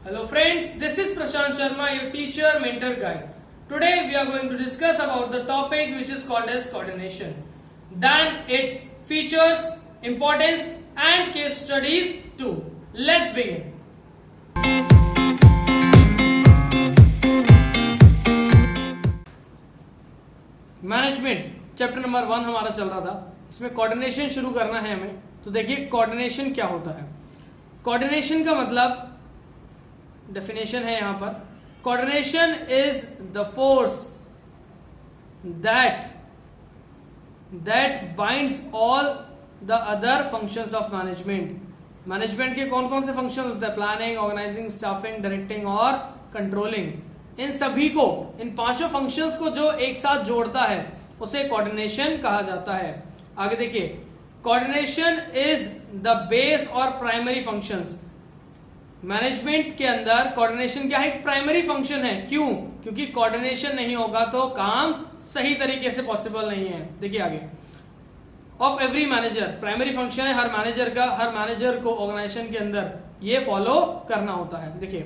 Hello friends, this is Prashant Sharma, your teacher, mentor, guide. Today we are going to discuss about the topic which is called as coordination. Then its features, importance and case studies too. Let's begin. Management chapter number 1 हमारा चल रहा था. इसमें coordination शुरू करना है हमें. तो देखिए कोऑर्डिनेशन क्या होता है. कोऑर्डिनेशन का मतलब डेफिनेशन है यहां पर. Coordination is the force that binds all the other functions of management. Management के कौन कौन से फंक्शन होते हैं? प्लानिंग, ऑर्गेनाइजिंग, स्टाफिंग, डायरेक्टिंग और कंट्रोलिंग. इन सभी को, इन पांचों फंक्शंस को जो एक साथ जोड़ता है उसे कोऑर्डिनेशन कहा जाता है. आगे देखिए, कोऑर्डिनेशन इज द बेस और प्राइमरी फंक्शंस. मैनेजमेंट के अंदर कोऑर्डिनेशन क्या है? एक प्राइमरी फंक्शन है. क्यों? क्योंकि कोऑर्डिनेशन नहीं होगा तो काम सही तरीके से पॉसिबल नहीं है. देखिए आगे, of every manager, primary function है हर मैनेजर का. हर मैनेजर को ऑर्गेनाइजेशन के अंदर ये फॉलो करना होता है. देखिए,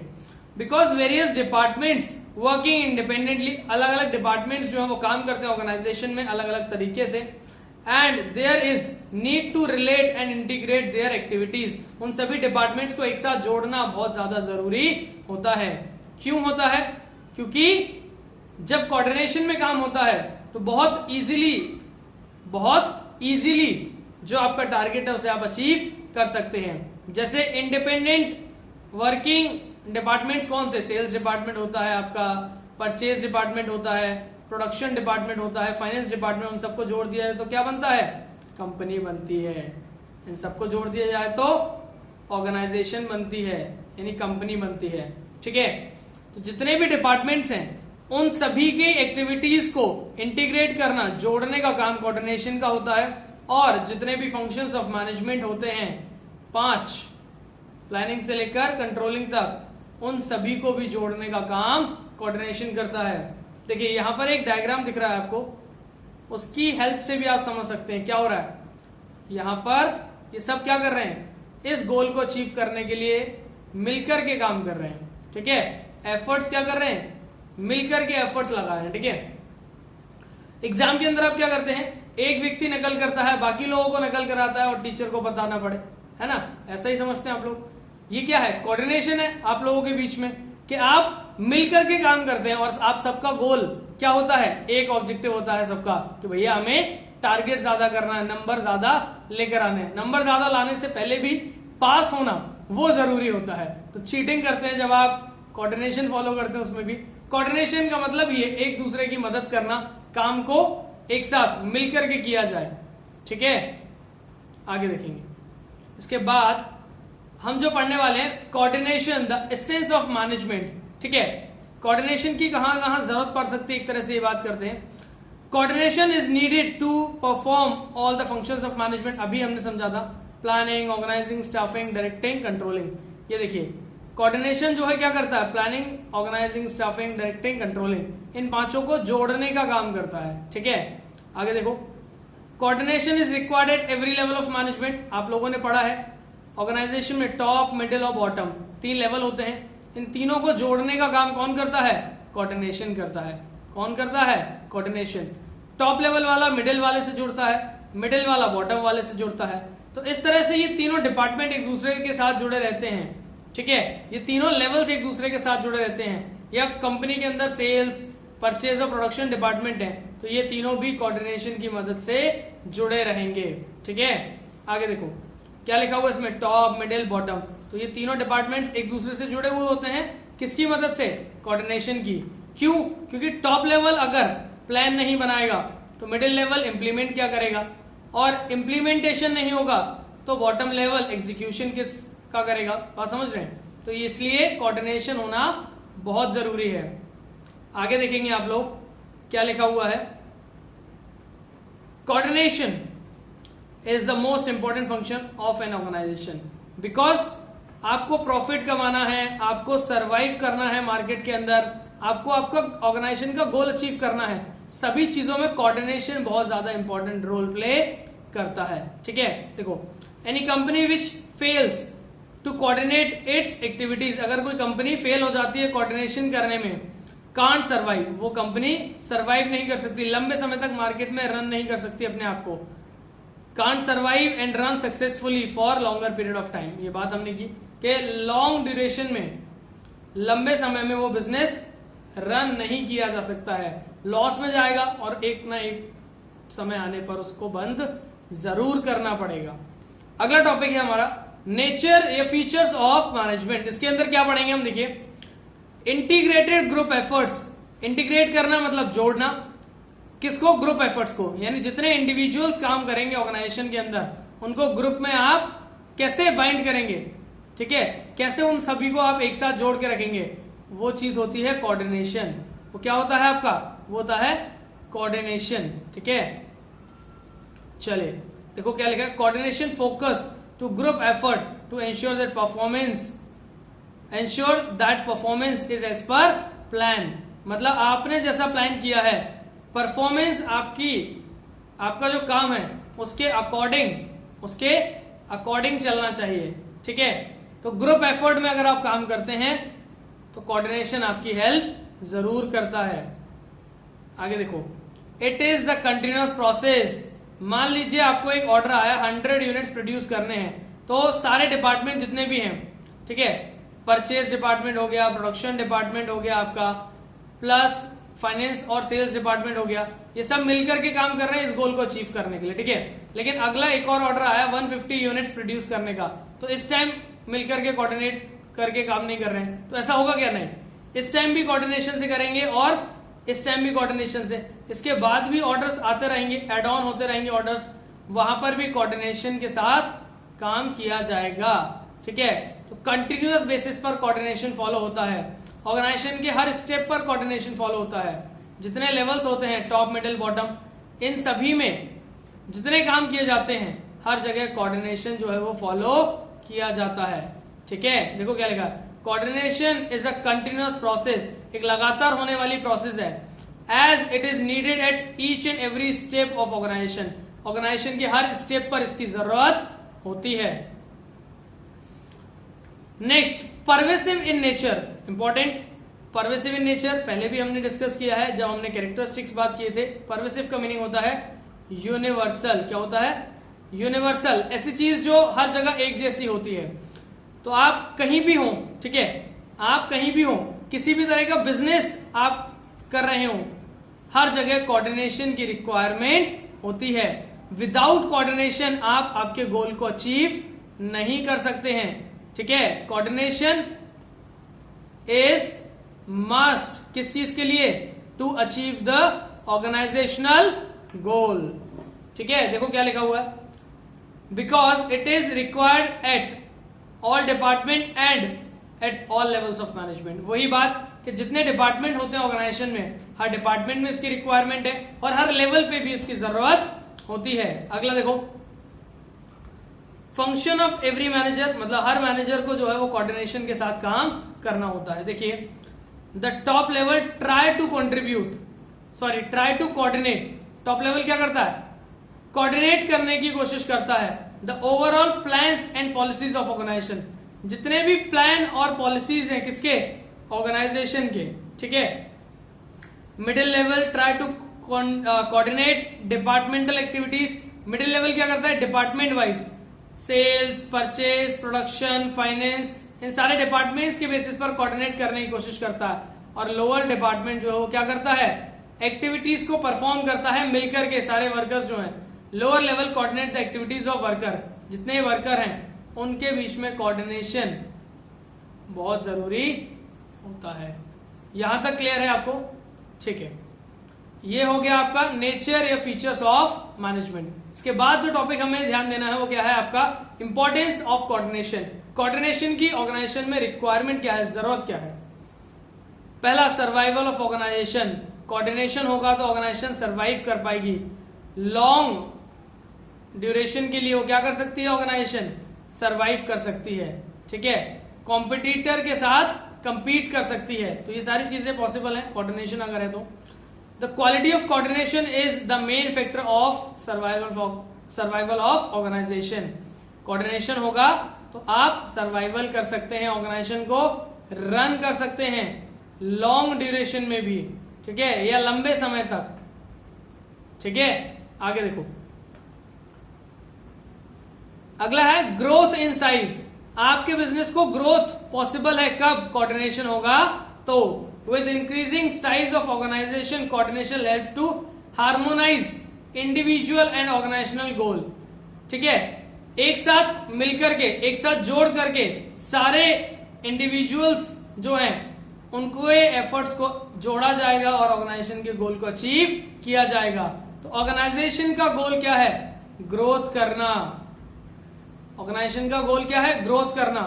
because various departments working independently, अलग अलग डिपार्टमेंट्स जो है वो काम करते हैं ऑर्गेनाइजेशन में अलग अलग तरीके से. And there is need to relate and integrate their activities. उन सभी डिपार्टमेंट्स को एक साथ जोड़ना बहुत ज्यादा जरूरी होता है. क्यों होता है? क्योंकि जब कोऑर्डिनेशन में काम होता है तो बहुत इजीली जो आपका टारगेट है उसे आप अचीव कर सकते हैं. जैसे इंडिपेंडेंट वर्किंग डिपार्टमेंट्स कौन से? सेल्स डिपार्टमेंट होता है आपका, परचेज डिपार्टमेंट होता है, प्रोडक्शन डिपार्टमेंट होता है, फाइनेंस डिपार्टमेंट. उन सबको जोड़ दिया जाए तो क्या बनता है? कंपनी बनती है. इन सबको जोड़ दिया जाए तो ऑर्गेनाइजेशन बनती है, यानी कंपनी बनती है. ठीक है. तो जितने भी डिपार्टमेंट्स हैं उन सभी के एक्टिविटीज को इंटीग्रेट करना, जोड़ने का काम कोऑर्डिनेशन का होता है. और जितने भी फंक्शंस ऑफ मैनेजमेंट होते हैं 5, प्लानिंग से लेकर कंट्रोलिंग तक, उन सभी को भी जोड़ने का काम कोऑर्डिनेशन करता है. देखिए यहां पर एक डायग्राम दिख रहा है आपको, उसकी हेल्प से भी आप समझ सकते हैं क्या हो रहा है. यहां पर ये सब क्या कर रहे हैं? इस गोल को अचीव करने के लिए मिलकर के काम कर रहे हैं. ठीक है. एफर्ट्स क्या कर रहे हैं? मिलकर के एफर्ट्स लगा रहे हैं. ठीक है. एग्जाम के अंदर आप क्या करते हैं? एक व्यक्ति नकल करता है, बाकी लोगों को नकल कराता है और टीचर को बताना पड़े, है ना? ऐसा ही समझते हैं आप लोग. ये क्या है? कोऑर्डिनेशन है आप लोगों के बीच में कि आप मिलकर के काम करते हैं और आप सबका गोल क्या होता है? एक ऑब्जेक्टिव होता है सबका कि भैया हमें टारगेट ज्यादा करना है, नंबर ज्यादा लेकर आने हैं. नंबर ज्यादा लाने से पहले भी पास होना वो जरूरी होता है. तो चीटिंग करते हैं जब आप कोऑर्डिनेशन फॉलो करते हैं. उसमें भी कोऑर्डिनेशन का मतलब ये एक दूसरे की मदद करना, काम को एक साथ मिलकर के किया जाए. ठीक है. आगे देखेंगे. इसके बाद हम जो पढ़ने वाले हैं coordination, the essence of management. ठीक है. कोऑर्डिनेशन की कहां कहां जरूरत पड़ सकती है, एक तरह से ये बात करते हैं. Coordination is needed to perform all the functions of management. अभी हमने समझा था planning, organizing, staffing, directing, controlling. ये देखिए कोऑर्डिनेशन जो है क्या करता है? Planning, organizing, staffing, directing, controlling, इन पांचों को जोड़ने का काम करता है. ठीक है. आगे देखो, coordination is required at every level of management. आप लोगों ने पढ़ा है ऑर्गेनाइजेशन में टॉप, मिडिल और बॉटम 3 लेवल होते हैं. इन तीनों को जोड़ने का काम कौन करता है? कोऑर्डिनेशन करता है. कौन करता है? कोऑर्डिनेशन. टॉप लेवल वाला मिडिल वाले से जुड़ता है, मिडिल वाला बॉटम वाले से जुड़ता है. तो इस तरह से ये तीनों डिपार्टमेंट एक दूसरे के साथ जुड़े रहते हैं. ठीक है. ये तीनों लेवल्स एक दूसरे के साथ जुड़े रहते हैं. या कंपनी के अंदर सेल्स, परचेज और प्रोडक्शन डिपार्टमेंट है तो ये तीनों भी कोऑर्डिनेशन की मदद से जुड़े रहेंगे. ठीक है. आगे देखो क्या लिखा हुआ इसमें? Top, middle, bottom. तो ये तीनों डिपार्टमेंट्स एक दूसरे से जुड़े हुए होते हैं. किसकी मदद से? कोऑर्डिनेशन की. क्यों? क्योंकि टॉप लेवल अगर प्लान नहीं बनाएगा तो मिडिल लेवल इंप्लीमेंट क्या करेगा, और इंप्लीमेंटेशन नहीं होगा तो बॉटम लेवल एग्जीक्यूशन किसका करेगा. बात समझ रहे हैं? तो इसलिए कोऑर्डिनेशन होना बहुत जरूरी है. आगे देखेंगे आप लोग क्या लिखा हुआ है. Coordination is the most important function of an organisation. Because आपको प्रॉफिट कमाना है, आपको सरवाइव करना है मार्केट के अंदर, आपको आपका ऑर्गेनाइजेशन का गोल अचीव करना है. सभी चीजों में कोऑर्डिनेशन बहुत ज्यादा इंपॉर्टेंट रोल प्ले करता है. ठीक है. देखो, any company which fails to coordinate its activities, अगर कोई कंपनी फेल हो जाती है कोऑर्डिनेशन करने में, कांट सर्वाइव, वो कंपनी सर्वाइव नहीं कर सकती, लंबे समय तक मार्केट में रन नहीं कर सकती अपने आप को, can't survive and run successfully for longer period of time. ये बात हमने की कि लॉन्ग ड्यूरेशन में, लंबे समय में वो बिजनेस रन नहीं किया जा सकता है, लॉस में जाएगा और एक ना एक समय आने पर उसको बंद जरूर करना पड़ेगा। अगला टॉपिक है हमारा नेचर या फीचर्स ऑफ मैनेजमेंट। इसके अंदर क्या पढ़ेंगे हम, देखिए इंटीग्रेटेड ग्रुप एफर्ट्स, इंटीग्रेट करना मतलब जोड़ना, किसको, ग्रुप एफर्ट्स को, यानी जितने इंडिविजुअल्स काम करेंगे ऑर्गेनाइजेशन के अंदर उनको ग्रुप में आप कैसे बाइंड करेंगे, ठीक है, कैसे उन सभी को आप एक साथ जोड़ के रखेंगे, वो चीज होती है कोऑर्डिनेशन। वो क्या होता है आपका, वो होता है कोऑर्डिनेशन, ठीक है। चले देखो क्या लिखा है, coordination focus to group effort to ensure that performance is as per plan, मतलब आपने जैसा प्लान किया है परफॉर्मेंस आपका जो काम है उसके अकॉर्डिंग चलना चाहिए, ठीक है। तो ग्रुप एफर्ट में अगर आप काम करते हैं तो कोऑर्डिनेशन आपकी हेल्प जरूर करता है। आगे देखो, it is the continuous process. मान लीजिए आपको एक ऑर्डर आया 100 यूनिट्स प्रोड्यूस करने हैं, तो सारे डिपार्टमेंट जितने भी हैं, ठीक है, परचेज डिपार्टमेंट हो गया, प्रोडक्शन डिपार्टमेंट हो गया आपका, प्लस फाइनेंस और सेल्स डिपार्टमेंट हो गया, ये सब मिलकर के काम कर रहे हैं इस गोल को अचीव करने के लिए, ठीक है। लेकिन अगला एक और ऑर्डर आया 150 यूनिट्स प्रोड्यूस करने का, तो इस टाइम मिलकर के कोऑर्डिनेट करके काम नहीं कर रहे हैं, तो ऐसा होगा क्या, नहीं, इस टाइम भी कोऑर्डिनेशन से करेंगे और इस टाइम भी कोऑर्डिनेशन से, इसके बाद भी ऑर्डर्स आते रहेंगे, एड ऑन होते रहेंगे ऑर्डर्स, वहां पर भी कोऑर्डिनेशन के साथ काम किया जाएगा, ठीक है। तो कंटिन्यूअस बेसिस पर कोऑर्डिनेशन फॉलो होता है, ऑर्गेनाइजेशन के हर स्टेप पर कोऑर्डिनेशन फॉलो होता है, जितने लेवल्स होते हैं टॉप मिडिल बॉटम, इन सभी में जितने काम किए जाते हैं हर जगह कोऑर्डिनेशन जो है वो फॉलो किया जाता है, ठीक है। देखो क्या लिखा है, coordination is a continuous process, एक लगातार होने वाली प्रोसेस है, as it is needed at each and every step of organisation, organisation के हर स्टेप पर इसकी जरूरत होती है। Next, pervasive in nature, important, pervasive in nature पहले भी हमने डिस्कस किया है जब हमने कैरेक्टरिस्टिक्स बात किए थे। परवेसिव का मीनिंग होता है यूनिवर्सल, क्या होता है, यूनिवर्सल, ऐसी चीज जो हर जगह एक जैसी होती है। तो आप कहीं भी हो, ठीक है, आप कहीं भी हो, किसी भी तरह का बिजनेस आप कर रहे हो, हर जगह कोऑर्डिनेशन की रिक्वायरमेंट होती है। विदाउट कोऑर्डिनेशन आप आपके गोल को अचीव नहीं कर सकते हैं, ठीक है। कोऑर्डिनेशन इज मस्ट, किस चीज के लिए, to achieve the organisational goal, ठीक है। देखो क्या लिखा हुआ है, because it is required at all department and at all levels of management. वही बात कि जितने डिपार्टमेंट होते हैं ऑर्गेनाइजेशन में, हर डिपार्टमेंट में इसकी रिक्वायरमेंट है और हर लेवल पे भी इसकी जरूरत होती है। अगला देखो, फंक्शन ऑफ एवरी मैनेजर, मतलब हर मैनेजर को जो है वो कोऑर्डिनेशन के साथ काम करना होता है। देखिए, the top level try to coordinate, top level क्या करता है, कोऑर्डिनेट करने की कोशिश करता है the overall plans and policies of organisation, जितने भी प्लान और पॉलिसीज हैं किसके, ऑर्गेनाइजेशन के, ठीक है। Middle level try to coordinate departmental activities, middle level क्या करता है, department wise, sales, purchase, production, finance, इन सारे डिपार्टमेंट्स के बेसिस पर कोऑर्डिनेट करने की कोशिश करता है। और लोअर डिपार्टमेंट जो है वो क्या करता है, एक्टिविटीज को परफॉर्म करता है मिलकर के, सारे वर्कर्स जो हैं। Lower level coordinate the activities of worker, जितने वर्कर हैं उनके बीच में कोऑर्डिनेशन बहुत जरूरी होता है। यहां तक क्लियर है आपको, ठीक है। ये हो गया आपका नेचर या फीचर्स ऑफ मैनेजमेंट। इसके बाद जो टॉपिक हमें ध्यान देना है वो क्या है आपका, इंपॉर्टेंस ऑफ कोऑर्डिनेशन। कोऑर्डिनेशन की ऑर्गेनाइजेशन में रिक्वायरमेंट क्या है, जरूरत क्या है। पहला, सर्वाइवल ऑफ ऑर्गेनाइजेशन, कोऑर्डिनेशन होगा तो ऑर्गेनाइजेशन सर्वाइव कर पाएगी। लॉन्ग ड्यूरेशन के लिए वो क्या कर सकती है, ऑर्गेनाइजेशन सर्वाइव कर सकती है, ठीक है। कॉम्पिटिटर के साथ कंपीट कर सकती है, तो ये सारी चीजें पॉसिबल है कोऑर्डिनेशन अगर है तो। The quality of coordination is the main factor of survival of organisation. Coordination होगा तो आप सर्वाइवल कर सकते हैं, ऑर्गेनाइजेशन को रन कर सकते हैं लॉन्ग ड्यूरेशन में भी, ठीक है, या लंबे समय तक, ठीक है। आगे देखो, अगला है ग्रोथ इन साइज। आपके बिजनेस को ग्रोथ पॉसिबल है कब कोऑर्डिनेशन होगा तो with increasing size of organisation coordination help to harmonize individual and organizational goal, ठीक है। एक साथ मिलकर के, एक साथ जोड़ करके सारे इंडिविजुअल्स जो हैं उनको एफर्ट्स को जोड़ा जाएगा और ऑर्गेनाइजेशन के गोल को अचीव किया जाएगा। तो ऑर्गेनाइजेशन का गोल क्या है? ग्रोथ करना। ऑर्गेनाइजेशन का गोल क्या है? ग्रोथ करना।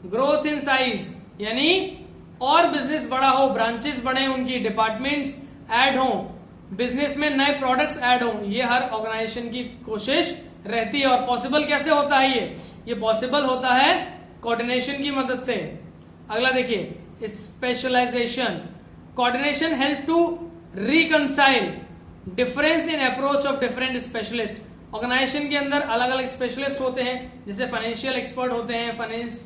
ग्रोथ इन साइज यानी और बिजनेस बड़ा हो, ब्रांचेस बढ़े, उनकी डिपार्टमेंट्स ऐड हो, बिजनेस में नए प्रोडक्ट्स ऐड हो, ये हर ऑर्गेनाइजेशन की कोशिश रहती है। और पॉसिबल कैसे होता है? ये पॉसिबल होता है कोऑर्डिनेशन की मदद से। अगला देखिए, specialisation. Coordination help to reconcile difference in approach of different specialist. Organisation के अंदर अलग अलग स्पेशलिस्ट होते हैं, जैसे फाइनेंशियल एक्सपर्ट होते हैं, फाइनेंस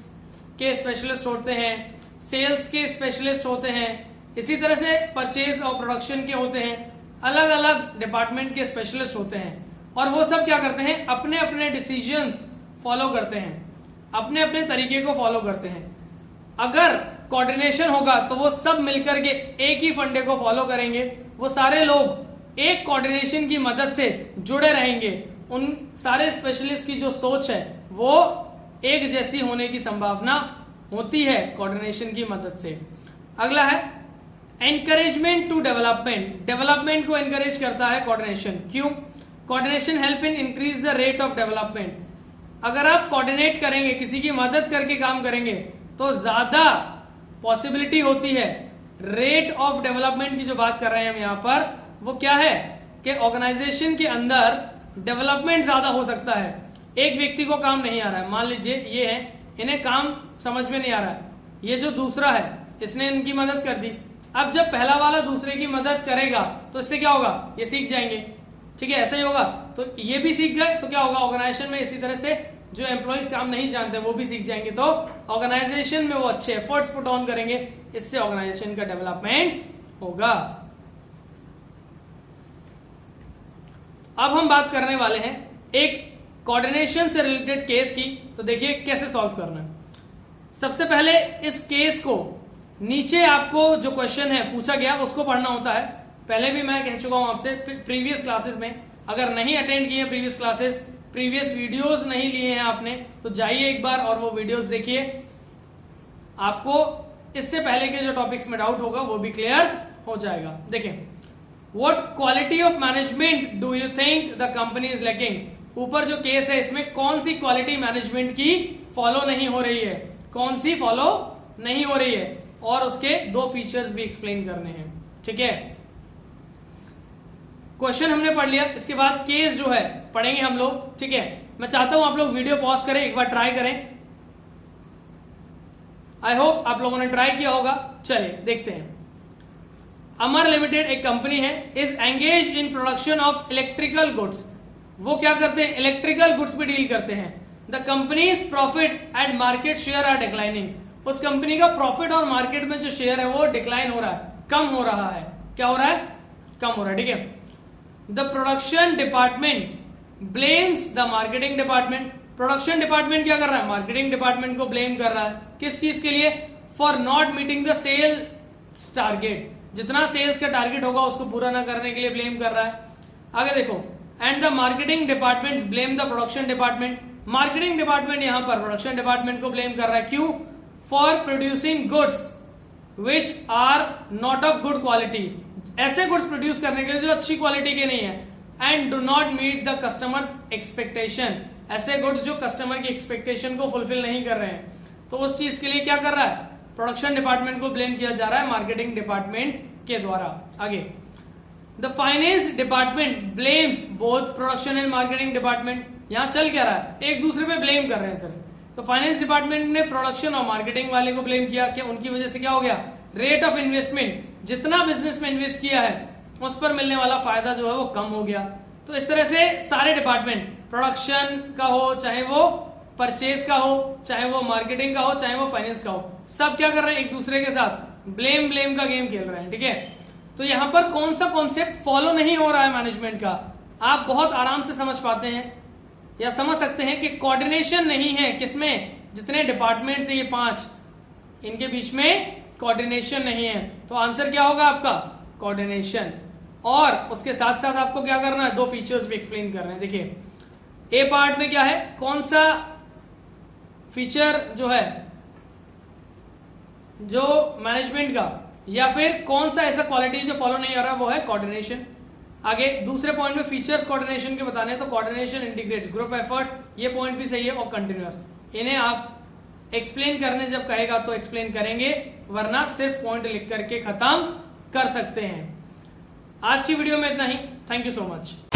के स्पेशलिस्ट होते हैं, सेल्स के स्पेशलिस्ट होते हैं, इसी तरह से परचेज और प्रोडक्शन के होते हैं, अलग अलग डिपार्टमेंट के स्पेशलिस्ट होते हैं। और वो सब क्या करते हैं? अपने अपने डिसीजंस फॉलो करते हैं, अपने अपने तरीके को फॉलो करते हैं। अगर कोऑर्डिनेशन होगा तो वो सब मिलकर के एक ही फंडे को फॉलो करेंगे, वो सारे लोग एक कोऑर्डिनेशन की मदद से जुड़े रहेंगे, उन सारे स्पेशलिस्ट की जो सोच है वो एक जैसी होने की संभावना होती है कोऑर्डिनेशन की मदद से। अगला है एनकरेजमेंट टू डेवलपमेंट। डेवलपमेंट को एनकरेज करता है कोऑर्डिनेशन। क्यों? Coordination help in increase the rate of development. अगर आप कोऑर्डिनेट करेंगे, किसी की मदद करके काम करेंगे, तो ज्यादा पॉसिबिलिटी होती है रेट ऑफ डेवलपमेंट की जो बात कर रहे हैं हम यहां पर, वो क्या है कि ऑर्गेनाइजेशन के अंदर डेवलपमेंट ज्यादा हो सकता है। एक व्यक्ति को काम नहीं आ रहा है, मान लीजिए ये है, इन्हें काम समझ में नहीं आ रहा है, ये जो दूसरा है इसने इनकी मदद कर दी। अब जब पहला वाला दूसरे की मदद करेगा तो इससे क्या होगा? ये सीख जाएंगे, ठीक है, ऐसा ही होगा। तो ये भी सीख गए तो क्या होगा? ऑर्गेनाइजेशन में इसी तरह से जो एम्प्लॉइज काम नहीं जानते वो भी सीख जाएंगे, तो ऑर्गेनाइजेशन में वो अच्छे एफर्ट्स पुट ऑन करेंगे, इससे ऑर्गेनाइजेशन का डेवलपमेंट होगा। अब हम बात करने वाले हैं एक कोऑर्डिनेशन से रिलेटेड केस की। तो देखिए कैसे सॉल्व करना है। सबसे पहले इस केस को, नीचे आपको जो क्वेश्चन है पूछा गया उसको पढ़ना होता है। पहले भी मैं कह चुका हूं आपसे प्रीवियस क्लासेस में, अगर नहीं अटेंड किए प्रीवियस क्लासेस, प्रीवियस वीडियोस नहीं लिए हैं आपने, तो जाइए एक बार और वो वीडियोस देखिए। आपको इससे पहले के जो टॉपिक्स में डाउट होगा वो भी क्लियर हो जाएगा। देखें, what quality of management do you think the company is lacking. ऊपर जो केस है इसमें कौन सी क्वालिटी मैनेजमेंट की फॉलो नहीं हो रही है, कौन सी फॉलो नहीं हो रही है, और उसके दो फीचर्स भी एक्सप्लेन करने हैं, ठीक है। क्वेश्चन हमने पढ़ लिया, इसके बाद केस जो है पढ़ेंगे हम लोग, ठीक है। मैं चाहता हूं आप लोग वीडियो पॉज करें, एक बार ट्राई करें। आई होप आप लोगों ने ट्राई किया होगा। चलिए देखते हैं। अमर लिमिटेड एक कंपनी है, is engage in production of electrical goods. वो क्या करते हैं? इलेक्ट्रिकल गुड्स पे डील करते हैं। The company's profit and market share are declining. उस कंपनी का प्रॉफिट और मार्केट में जो शेयर है वो डिक्लाइन हो रहा है, कम हो रहा है। क्या हो रहा है? कम हो रहा है, ठीक है। The production department blames the marketing department. Production department क्या कर रहा है? मार्केटिंग डिपार्टमेंट को ब्लेम कर रहा है। किस चीज के लिए? For not meeting the sales target. जितना सेल्स का टारगेट होगा उसको पूरा ना करने के लिए ब्लेम कर रहा है। आगे देखो, and the marketing department blame the production department. Marketing department यहां पर प्रोडक्शन डिपार्टमेंट को ब्लेम कर रहा है। क्यों? For producing goods which are not of good quality. ऐसे गुड्स प्रोड्यूस करने के लिए जो अच्छी क्वालिटी के नहीं है, and do not meet the customers expectation. ऐसे गुड्स जो कस्टमर की एक्सपेक्टेशन को फुलफिल नहीं कर रहे हैं, तो उस चीज के लिए क्या कर रहा है? प्रोडक्शन डिपार्टमेंट को ब्लेम किया जा रहा है मार्केटिंग डिपार्टमेंट के द्वारा। आगे, the finance department blames both production and marketing department. यहां चल क्या रहा है? एक दूसरे पे ब्लेम कर रहे हैं सर। तो फाइनेंस डिपार्टमेंट ने प्रोडक्शन और मार्केटिंग वाले को ब्लेम किया कि उनकी वजह से क्या हो गया? रेट ऑफ इन्वेस्टमेंट, जितना बिजनेस में इन्वेस्ट किया है उस पर मिलने वाला फायदा जो है वो कम हो गया। तो इस तरह से सारे डिपार्टमेंट, प्रोडक्शन का हो चाहे वो परचेज का हो, चाहे वो मार्केटिंग का हो, चाहे वो फाइनेंस का हो, सब क्या कर रहे हैं, एक दूसरे के साथ ब्लेम का गेम खेल रहे हैं। ठीक है, तो यहां पर कौन सा कॉन्सेप्ट फॉलो नहीं हो रहा है मैनेजमेंट का, आप बहुत आराम से समझ पाते हैं या समझ सकते हैं कि कोऑर्डिनेशन नहीं है। किसमें, जितने डिपार्टमेंट है ये 5, इनके बीच में कोऑर्डिनेशन नहीं है। तो आंसर क्या होगा आपका, कोऑर्डिनेशन। और उसके साथ साथ आपको क्या करना है, 2 फीचर्स भी एक्सप्लेन कर रहे हैं। देखिए ए पार्ट में क्या है, कौन सा फीचर जो है जो मैनेजमेंट का, या फिर कौन सा ऐसा क्वालिटी जो फॉलो नहीं हो रहा, वो है कोऑर्डिनेशन। आगे दूसरे पॉइंट में फीचर्स कोऑर्डिनेशन के बताने, तो कोऑर्डिनेशन इंटीग्रेट्स ग्रुप एफर्ट, ये पॉइंट भी सही है, और कंटिन्यूअस। इन्हें आप एक्सप्लेन करने जब कहेगा तो एक्सप्लेन करेंगे, वरना सिर्फ पॉइंट लिख करके खत्म कर सकते हैं। आज की वीडियो में इतना ही। Thank you so much.